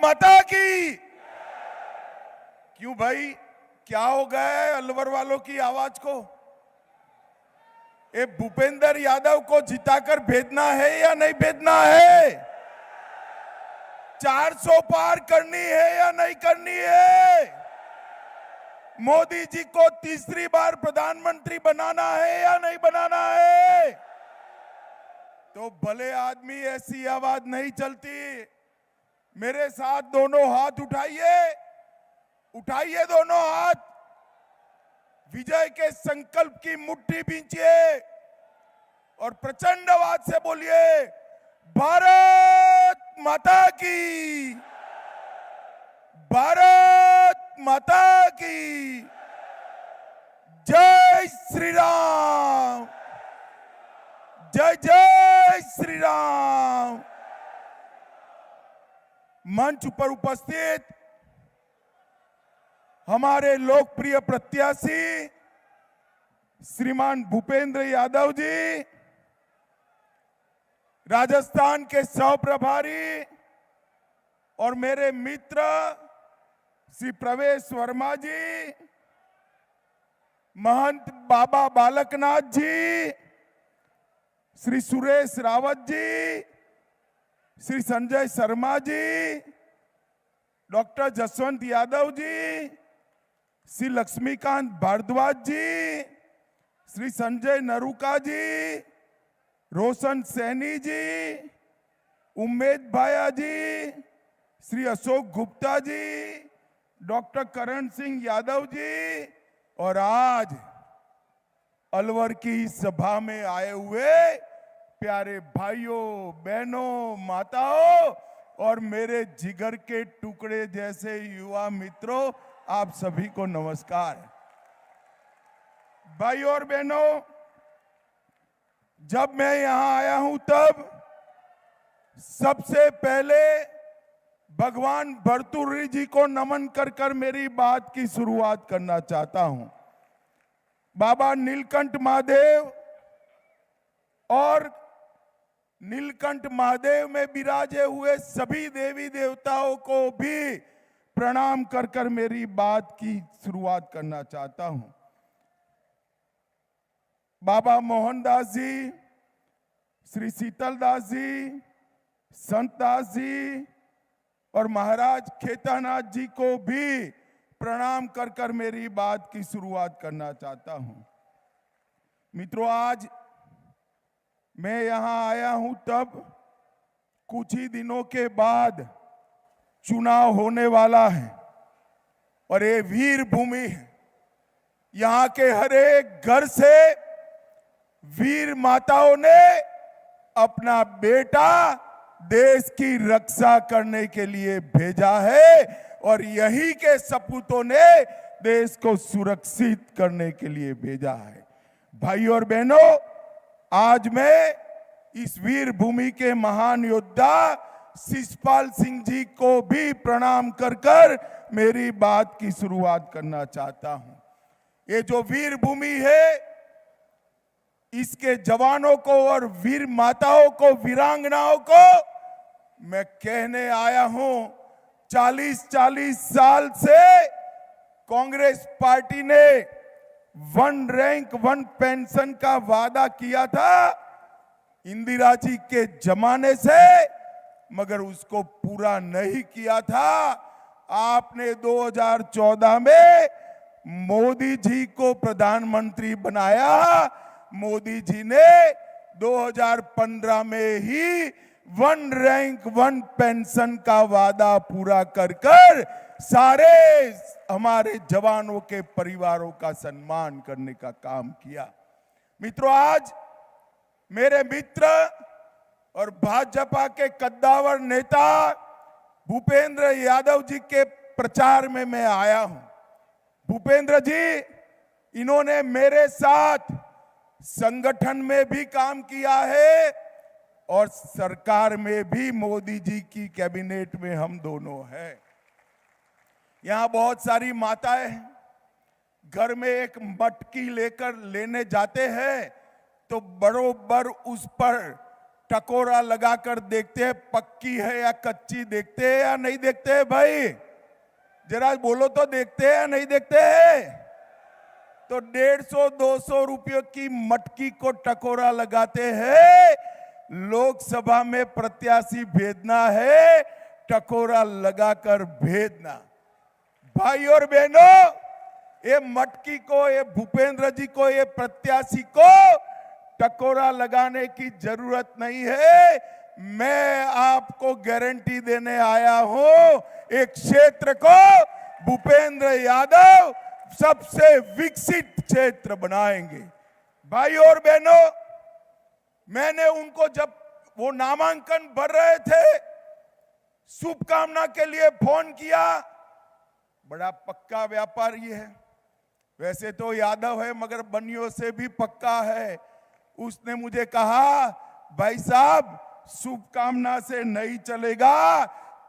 माता की। क्यों भाई, क्या हो गया है अलवर वालों की आवाज को? ये भूपेंद्र यादव को जिताकर भेजना है या नहीं भेजना है? 400 पार करनी है या नहीं करनी है? मोदी जी को तीसरी बार प्रधानमंत्री बनाना है या नहीं बनाना है? तो भले आदमी ऐसी आवाज नहीं चलती। मेरे साथ दोनों हाथ उठाइए, उठाइए दोनों हाथ, विजय के संकल्प की मुट्ठी बींचिए और प्रचंड आवाज से बोलिए, भारत माता की, भारत माता की, जय श्री राम, जय जय श्री राम। मंच पर उपस्थित हमारे लोकप्रिय प्रत्याशी श्रीमान भूपेंद्र यादव जी, राजस्थान के सह प्रभारी और मेरे मित्र श्री प्रवेश वर्मा जी, महंत बाबा बालकनाथ जी, श्री सुरेश रावत जी, श्री संजय शर्मा जी, डॉक्टर जसवंत यादव जी, श्री लक्ष्मीकांत भारद्वाज जी, श्री संजय नरूका जी, रोशन सैनी जी, उम्मेद भाया जी, श्री अशोक गुप्ता जी, डॉक्टर करण सिंह यादव जी और आज अलवर की इस सभा में आए हुए प्यारे भाइयों, बहनों, माताओं और मेरे जिगर के टुकड़े जैसे युवा मित्रों, आप सभी को नमस्कार। भाइयों और बहनों, जब मैं यहां आया हूं तब सबसे पहले भगवान भर्तृहरि जी को नमन कर कर मेरी बात की शुरुआत करना चाहता हूं। बाबा नीलकंठ महादेव और नीलकंठ महादेव में विराजे हुए सभी देवी देवताओं को भी प्रणाम कर कर मेरी बात की शुरुआत करना चाहता हूं। बाबा मोहनदास जी, श्री शीतलदास जी, संत दास जी और महाराज खेतानाथ जी को भी प्रणाम कर कर मेरी बात की शुरुआत करना चाहता हूं। मित्रों, आज मैं यहां आया हूं तब कुछ ही दिनों के बाद चुनाव होने वाला है और ये वीर भूमि है। यहां के हर एक घर से वीर माताओं ने अपना बेटा देश की रक्षा करने के लिए भेजा है और यही के सपूतों ने देश को सुरक्षित करने के लिए भेजा है। भाइयों और बहनों, आज मैं इस वीर भूमि के महान योद्धा शिषपाल सिंह जी को भी प्रणाम कर कर मेरी बात की शुरुआत करना चाहता हूं। ये जो वीर भूमि है, इसके जवानों को और वीर माताओं को, वीरांगनाओं को मैं कहने आया हूं, 40-40 साल से कांग्रेस पार्टी ने 1 रैंक 1 पेंशन का वादा किया था इंदिरा जी के जमाने से, मगर उसको पूरा नहीं किया था। आपने 2014 में मोदी जी को प्रधानमंत्री बनाया। मोदी जी ने 2015 में ही 1 रैंक 1 पेंशन का वादा पूरा कर कर सारे हमारे जवानों के परिवारों का सम्मान करने का काम किया। मित्रों, आज मेरे मित्र और भाजपा के कद्दावर नेता भूपेंद्र यादव जी के प्रचार में मैं आया हूं। भूपेंद्र जी, इन्होंने मेरे साथ संगठन में भी काम किया है और सरकार में भी, मोदी जी की कैबिनेट में हम दोनों हैं। यहां बहुत सारी माताएं घर में एक मटकी लेकर लेने जाते हैं तो बरोबर उस पर टकोरा लगाकर देखते हैं पक्की है या कच्ची, देखते हैं या नहीं देखते हैं भाई? जरा बोलो तो, देखते हैं या नहीं देखते हैं? तो 150-200 रुपयों की मटकी को टकोरा लगाते हैं। लोकसभा में प्रत्याशी भेजना है, टकोरा लगाकर भेजना। भाई और बहनों, ये मटकी को, ये भूपेंद्र जी को, ये प्रत्याशी को टकोरा लगाने की जरूरत नहीं है। मैं आपको गारंटी देने आया हूं, एक क्षेत्र को भूपेंद्र यादव सबसे विकसित क्षेत्र बनाएंगे। भाई और बहनों, मैंने उनको जब वो नामांकन भर रहे थे, शुभकामना के लिए फोन किया। बड़ा पक्का व्यापारी है, वैसे तो यादव है मगर बनियों से भी पक्का है। उसने मुझे कहा, भाई साहब शुभकामना से नहीं चलेगा,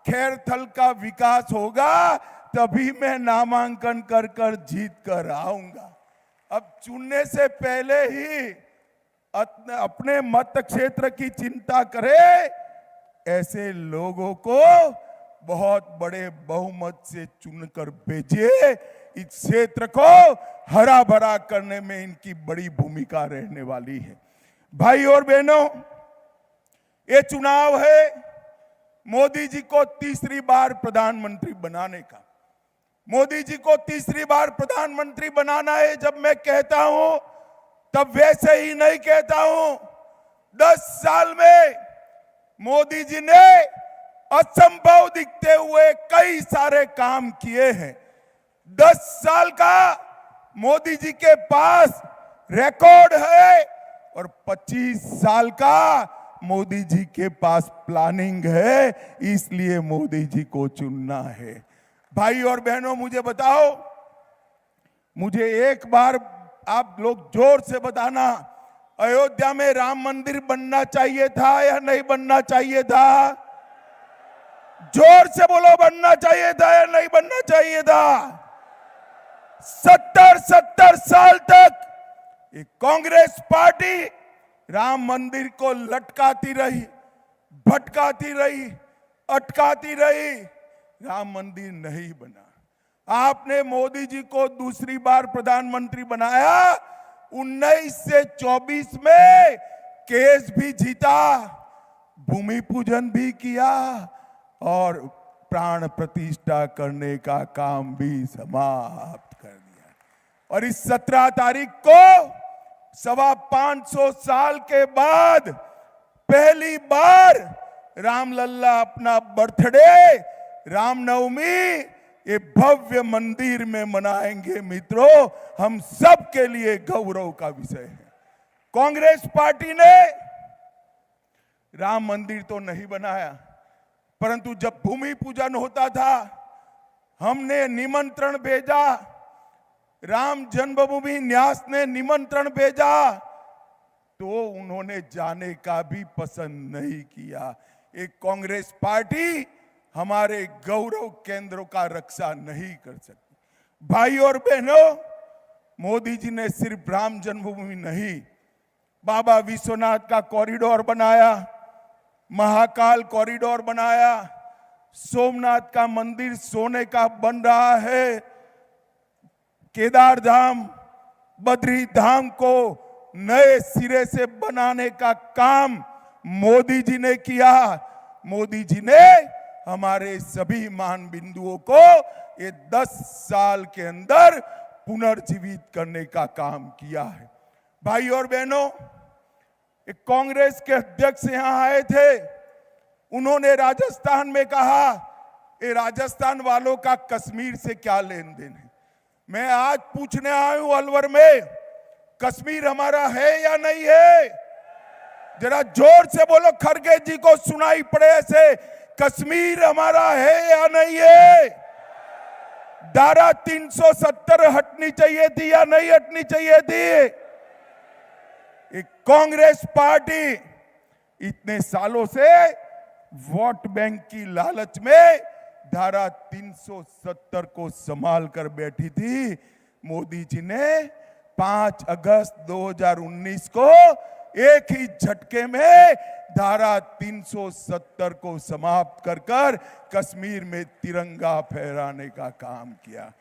खैरथल का विकास होगा तभी मैं नामांकन कर कर जीत कर आऊंगा। अब चुनने से पहले ही अपने मत क्षेत्र की चिंता करे, ऐसे लोगों को बहुत बड़े बहुमत से चुनकर भेजिए। इस क्षेत्र को हरा भरा करने में इनकी बड़ी भूमिका रहने वाली है। भाई और बहनों, ये चुनाव है मोदी जी को तीसरी बार प्रधानमंत्री बनाने का। मोदी जी को तीसरी बार प्रधानमंत्री बनाना है जब मैं कहता हूं, तब वैसे ही नहीं कहता हूं। 10 साल में मोदी जी ने असंभव दिखते हुए कई सारे काम किए हैं। 10 साल का मोदी जी के पास रिकॉर्ड है और 25 साल का मोदी जी के पास प्लानिंग है, इसलिए मोदी जी को चुनना है। भाई और बहनों, मुझे बताओ, मुझे एक बार आप लोग जोर से बताना, अयोध्या में राम मंदिर बनना चाहिए था या नहीं बनना चाहिए था? जोर से बोलो, बनना चाहिए था या नहीं बनना चाहिए था? 70 साल तक ये कांग्रेस पार्टी राम मंदिर को लटकाती रही, भटकाती रही, अटकाती रही, राम मंदिर नहीं बना। आपने मोदी जी को दूसरी बार प्रधानमंत्री बनाया, 19 से 24 में केस भी जीता, भूमि पूजन भी किया और प्राण प्रतिष्ठा करने का काम भी समाप्त कर दिया। और इस 17 तारीख को 525 साल के बाद पहली बार रामलल्ला अपना बर्थडे, रामनवमी, ये भव्य मंदिर में मनाएंगे। मित्रों, हम सब के लिए गौरव का विषय है। कांग्रेस पार्टी ने राम मंदिर तो नहीं बनाया, परंतु जब भूमि पूजन होता था, हमने निमंत्रण भेजा, राम जन्मभूमि न्यास ने निमंत्रण भेजा, तो उन्होंने जाने का भी पसंद नहीं किया। एक कांग्रेस पार्टी हमारे गौरव केंद्रों का रक्षा नहीं कर सकती। भाई और बहनों, मोदी जी ने सिर्फ राम जन्मभूमि नहीं, बाबा विश्वनाथ का कॉरिडोर बनाया, महाकाल कॉरिडोर बनाया, सोमनाथ का मंदिर सोने का बन रहा है, केदार धाम, बद्री धाम को नए सिरे से बनाने का काम मोदी जी ने किया। मोदी जी ने हमारे सभी मान बिंदुओं को ये 10 साल के अंदर पुनर्जीवित करने का काम किया है। भाई और बहनों, एक कांग्रेस के अध्यक्ष यहां आए थे, उन्होंने राजस्थान में कहा, ये राजस्थान वालों का कश्मीर से क्या लेन देन है। मैं आज पूछने आया हूं अलवर में, कश्मीर हमारा है या नहीं है? जरा जोर से बोलो, खड़गे जी को सुनाई पड़े ऐसे, कश्मीर हमारा है या नहीं है? धारा 370 हटनी चाहिए थी या नहीं हटनी चाहिए थी? एक कांग्रेस पार्टी इतने सालों से वोट बैंक की लालच में धारा 370 को संभाल कर बैठी थी। मोदी जी ने 5 अगस्त 2019 को एक ही झटके में धारा 370 को समाप्त कर कश्मीर में तिरंगा फहराने का काम किया।